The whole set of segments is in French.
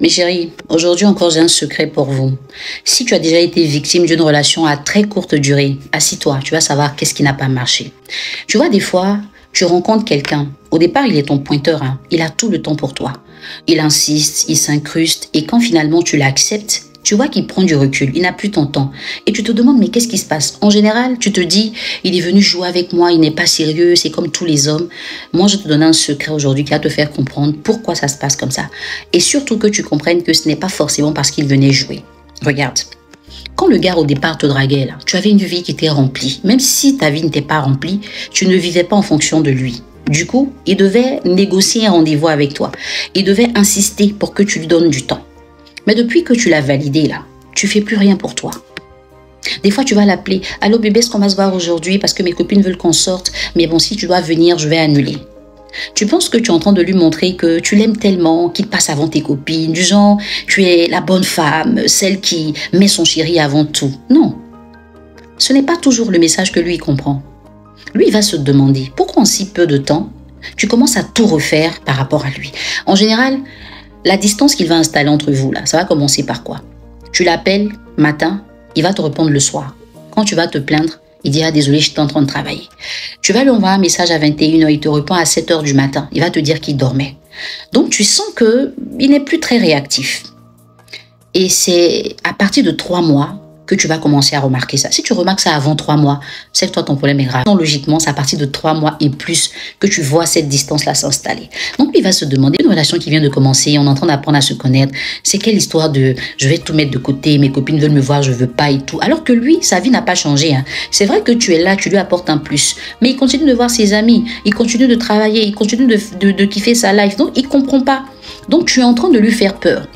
Mes chéris, aujourd'hui encore j'ai un secret pour vous. Si tu as déjà été victime d'une relation à très courte durée, assis-toi, tu vas savoir qu'est-ce qui n'a pas marché. Tu vois, des fois, tu rencontres quelqu'un. Au départ, il est ton pointeur, hein. Il a tout le temps pour toi. Il insiste, il s'incruste et quand finalement tu l'acceptes, tu vois qu'il prend du recul, il n'a plus ton temps. Et tu te demandes, mais qu'est-ce qui se passe? En général, tu te dis, il est venu jouer avec moi, il n'est pas sérieux, c'est comme tous les hommes. Moi, je te donne un secret aujourd'hui qui va te faire comprendre pourquoi ça se passe comme ça. Et surtout que tu comprennes que ce n'est pas forcément parce qu'il venait jouer. Regarde, quand le gars au départ te draguait, là, tu avais une vie qui était remplie. Même si ta vie n'était pas remplie, tu ne vivais pas en fonction de lui. Du coup, il devait négocier un rendez-vous avec toi. Il devait insister pour que tu lui donnes du temps. Mais depuis que tu l'as validé là, tu fais plus rien pour toi. Des fois, tu vas l'appeler. Allô bébé, est-ce qu'on va se voir aujourd'hui parce que mes copines veulent qu'on sorte. Mais bon, si tu dois venir, je vais annuler. Tu penses que tu es en train de lui montrer que tu l'aimes tellement, qu'il passe avant tes copines. Du genre, tu es la bonne femme, celle qui met son chéri avant tout. Non. Ce n'est pas toujours le message que lui comprend. Lui, il va se demander pourquoi en si peu de temps, tu commences à tout refaire par rapport à lui. En général, la distance qu'il va installer entre vous, là, ça va commencer par quoi? Tu l'appelles matin, il va te répondre le soir. Quand tu vas te plaindre, il dit « Ah, désolé, je suis en train de travailler ». Tu vas lui envoyer un message à 21h, il te répond à 7h du matin. Il va te dire qu'il dormait. Donc, tu sens qu'il n'est plus très réactif. Et c'est à partir de 3 mois que tu vas commencer à remarquer ça. Si tu remarques ça avant 3 mois, c'est que toi, ton problème est grave. Donc, logiquement, c'est à partir de 3 mois et plus que tu vois cette distance-là s'installer. Donc, il va se demander, une relation qui vient de commencer, on est en train d'apprendre à se connaître, c'est quelle histoire de « je vais tout mettre de côté, mes copines veulent me voir, je veux pas et tout ». Alors que lui, sa vie n'a pas changé. Hein. C'est vrai que tu es là, tu lui apportes un plus, mais il continue de voir ses amis, il continue de travailler, il continue de kiffer sa life. Donc, il comprend pas. Donc, tu es en train de lui faire peur.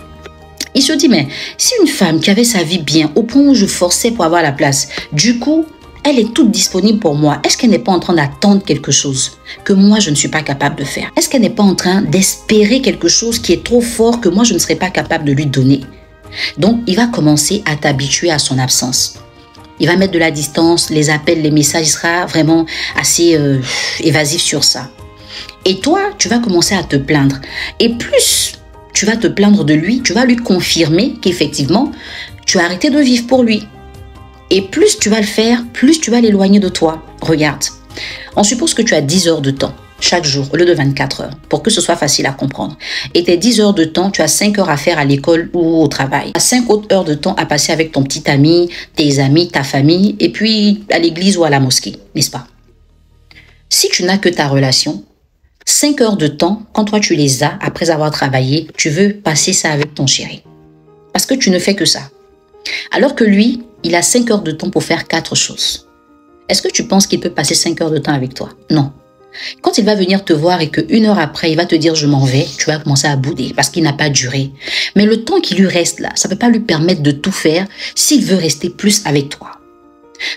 Il se dit, mais si une femme qui avait sa vie bien, au point où je forçais pour avoir la place, du coup, elle est toute disponible pour moi, est-ce qu'elle n'est pas en train d'attendre quelque chose que moi, je ne suis pas capable de faire? Est-ce qu'elle n'est pas en train d'espérer quelque chose qui est trop fort que moi, je ne serais pas capable de lui donner? Donc, il va commencer à t'habituer à son absence. Il va mettre de la distance, les appels, les messages, il sera vraiment assez évasif sur ça. Et toi, tu vas commencer à te plaindre. Et plus tu vas te plaindre de lui, tu vas lui confirmer qu'effectivement, tu as arrêté de vivre pour lui. Et plus tu vas le faire, plus tu vas l'éloigner de toi. Regarde, on suppose que tu as 10 heures de temps chaque jour, au lieu de 24 heures, pour que ce soit facile à comprendre. Et tes 10 heures de temps, tu as 5 heures à faire à l'école ou au travail. Tu as 5 autres heures de temps à passer avec ton petit ami, tes amis, ta famille, et puis à l'église ou à la mosquée, n'est-ce pas? Si tu n'as que ta relation, 5 heures de temps, quand toi tu les as, après avoir travaillé, tu veux passer ça avec ton chéri. Parce que tu ne fais que ça. Alors que lui, il a 5 heures de temps pour faire 4 choses. Est-ce que tu penses qu'il peut passer 5 heures de temps avec toi? Non. Quand il va venir te voir et qu'une heure après, il va te dire « je m'en vais », tu vas commencer à bouder parce qu'il n'a pas duré. Mais le temps qui lui reste là, ça ne peut pas lui permettre de tout faire s'il veut rester plus avec toi.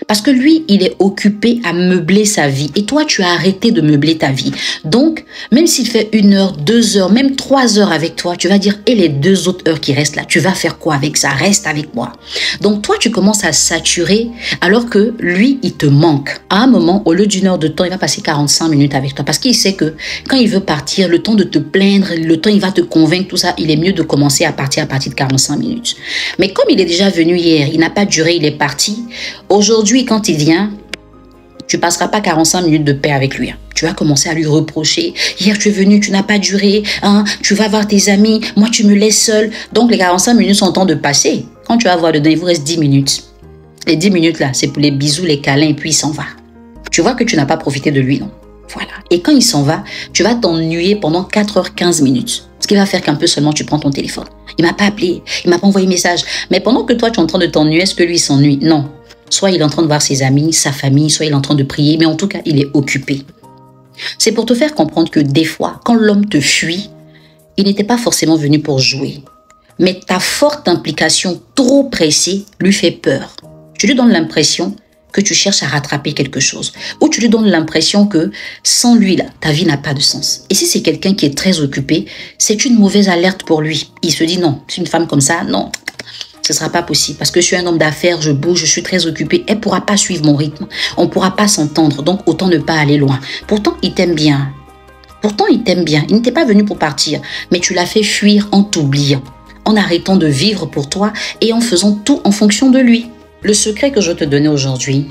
Parce que lui, il est occupé à meubler sa vie. Et toi, tu as arrêté de meubler ta vie. Donc, même s'il fait 1 heure, 2 heures, même 3 heures avec toi, tu vas dire, et les 2 autres heures qui restent là, tu vas faire quoi avec ça? Reste avec moi. Donc, toi, tu commences à saturer alors que lui, il te manque. À un moment, au lieu d'1 heure de temps, il va passer 45 minutes avec toi. Parce qu'il sait que quand il veut partir, le temps de te plaindre, le temps il va te convaincre, tout ça, il est mieux de commencer à partir de 45 minutes. Mais comme il est déjà venu hier, il n'a pas duré, il est parti. Aujourd'hui, quand il vient, tu ne passeras pas 45 minutes de paix avec lui. Tu vas commencer à lui reprocher. Hier, tu es venu, tu n'as pas duré. Hein, tu vas voir tes amis. Moi, tu me laisses seule. Donc, les 45 minutes sont en train de passer. Quand tu vas voir dedans, il vous reste 10 minutes. Les 10 minutes là, c'est pour les bisous, les câlins, et puis il s'en va. Tu vois que tu n'as pas profité de lui, non? Voilà. Et quand il s'en va, tu vas t'ennuyer pendant 4h15 minutes. Ce qui va faire qu'un peu seulement, tu prends ton téléphone. Il ne m'a pas appelé, il ne m'a pas envoyé message. Mais pendant que toi, tu es en train de t'ennuyer, est-ce que lui s'ennuie? Non. Soit il est en train de voir ses amis, sa famille, soit il est en train de prier, mais en tout cas, il est occupé. C'est pour te faire comprendre que des fois, quand l'homme te fuit, il n'était pas forcément venu pour jouer. Mais ta forte implication trop pressée lui fait peur. Tu lui donnes l'impression que tu cherches à rattraper quelque chose. Ou tu lui donnes l'impression que sans lui, là, ta vie n'a pas de sens. Et si c'est quelqu'un qui est très occupé, c'est une mauvaise alerte pour lui. Il se dit non, c'est une femme comme ça, non. Ce ne sera pas possible parce que je suis un homme d'affaires, je bouge, je suis très occupé. Elle ne pourra pas suivre mon rythme. On ne pourra pas s'entendre, donc autant ne pas aller loin. Pourtant, il t'aime bien. Pourtant, il t'aime bien. Il n'était pas venu pour partir, mais tu l'as fait fuir en t'oubliant. en arrêtant de vivre pour toi et en faisant tout en fonction de lui. Le secret que je te donnais aujourd'hui,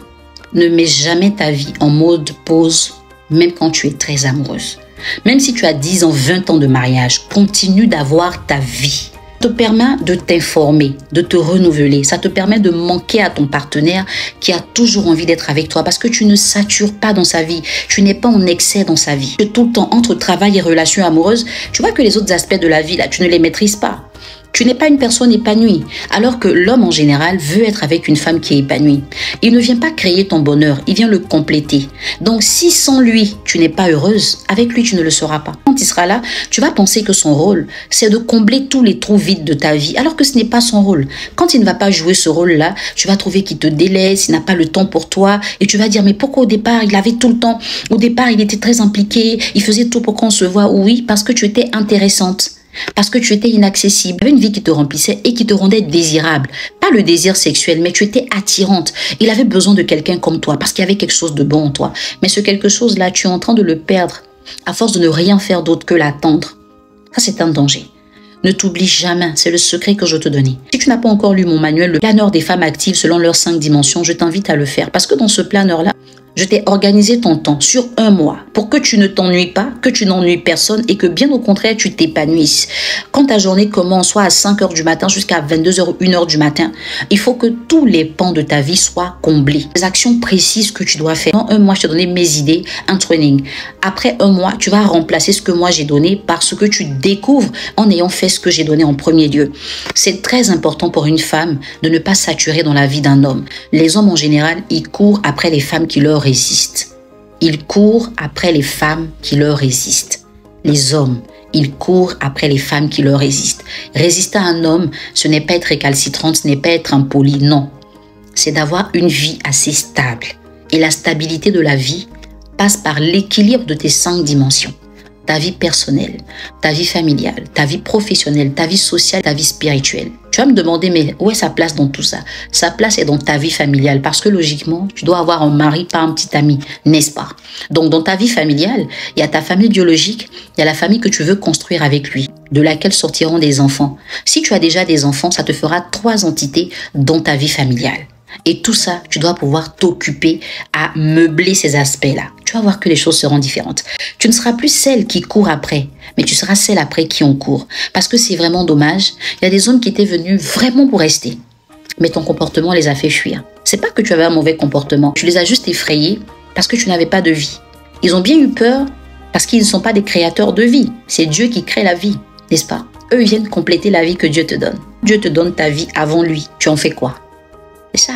ne mets jamais ta vie en mode pause, même quand tu es très amoureuse. Même si tu as 10 ans, 20 ans de mariage, continue d'avoir ta vie. Ça te permet de t'informer, de te renouveler. Ça te permet de manquer à ton partenaire qui a toujours envie d'être avec toi parce que tu ne satures pas dans sa vie. Tu n'es pas en excès dans sa vie. Tout le temps, entre travail et relations amoureuses, tu vois que les autres aspects de la vie, là, tu ne les maîtrises pas. Tu n'es pas une personne épanouie, alors que l'homme en général veut être avec une femme qui est épanouie. Il ne vient pas créer ton bonheur, il vient le compléter. Donc si sans lui, tu n'es pas heureuse, avec lui, tu ne le seras pas. Quand il sera là, tu vas penser que son rôle, c'est de combler tous les trous vides de ta vie, alors que ce n'est pas son rôle. Quand il ne va pas jouer ce rôle-là, tu vas trouver qu'il te délaisse, il n'a pas le temps pour toi, et tu vas dire, mais pourquoi au départ, il avait tout le temps? Au départ, il était très impliqué, il faisait tout pour qu'on se voit. Oui, parce que tu étais intéressante. Parce que tu étais inaccessible. Tu avais une vie qui te remplissait et qui te rendait désirable. Pas le désir sexuel, mais tu étais attirante. Il avait besoin de quelqu'un comme toi parce qu'il y avait quelque chose de bon en toi. Mais ce quelque chose-là, tu es en train de le perdre à force de ne rien faire d'autre que l'attendre. Ça, c'est un danger. Ne t'oublie jamais, c'est le secret que je te donnais. Si tu n'as pas encore lu mon manuel, le planeur des femmes actives selon leurs 5 dimensions, je t'invite à le faire. Parce que dans ce planeur-là, je t'ai organisé ton temps sur 1 mois pour que tu ne t'ennuies pas, que tu n'ennuies personne et que bien au contraire, tu t'épanouisses. Quand ta journée commence soit à 5 heures du matin jusqu'à 22 heures, 1 heure du matin, il faut que tous les pans de ta vie soient comblés. Les actions précises que tu dois faire. Dans 1 mois, je t'ai donné mes idées, un training. Après 1 mois, tu vas remplacer ce que moi j'ai donné par ce que tu découvres en ayant fait ce que j'ai donné en premier lieu. C'est très important pour une femme de ne pas saturer dans la vie d'un homme. Les hommes en général, ils courent après les femmes qui leur résistent. Ils courent après les femmes qui leur résistent. Les hommes, ils courent après les femmes qui leur résistent. Résister à un homme, ce n'est pas être récalcitrante, ce n'est pas être impoli, non. C'est d'avoir une vie assez stable. Et la stabilité de la vie passe par l'équilibre de tes 5 dimensions. Ta vie personnelle, ta vie familiale, ta vie professionnelle, ta vie sociale, ta vie spirituelle. Tu vas me demander, mais où est sa place dans tout ça? Sa place est dans ta vie familiale parce que logiquement, tu dois avoir un mari, pas un petit ami, n'est-ce pas? Donc dans ta vie familiale, il y a ta famille biologique, il y a la famille que tu veux construire avec lui, de laquelle sortiront des enfants. Si tu as déjà des enfants, ça te fera 3 entités dans ta vie familiale. Et tout ça, tu dois pouvoir t'occuper à meubler ces aspects-là. Tu vas voir que les choses seront différentes. Tu ne seras plus celle qui court après, mais tu seras celle après qui en court. Parce que c'est vraiment dommage. Il y a des hommes qui étaient venus vraiment pour rester. Mais ton comportement les a fait fuir. C'est pas que tu avais un mauvais comportement. Tu les as juste effrayés parce que tu n'avais pas de vie. Ils ont bien eu peur parce qu'ils ne sont pas des créateurs de vie. C'est Dieu qui crée la vie, n'est-ce pas? Eux, ils viennent compléter la vie que Dieu te donne. Dieu te donne ta vie avant lui. Tu en fais quoi? C'est ça.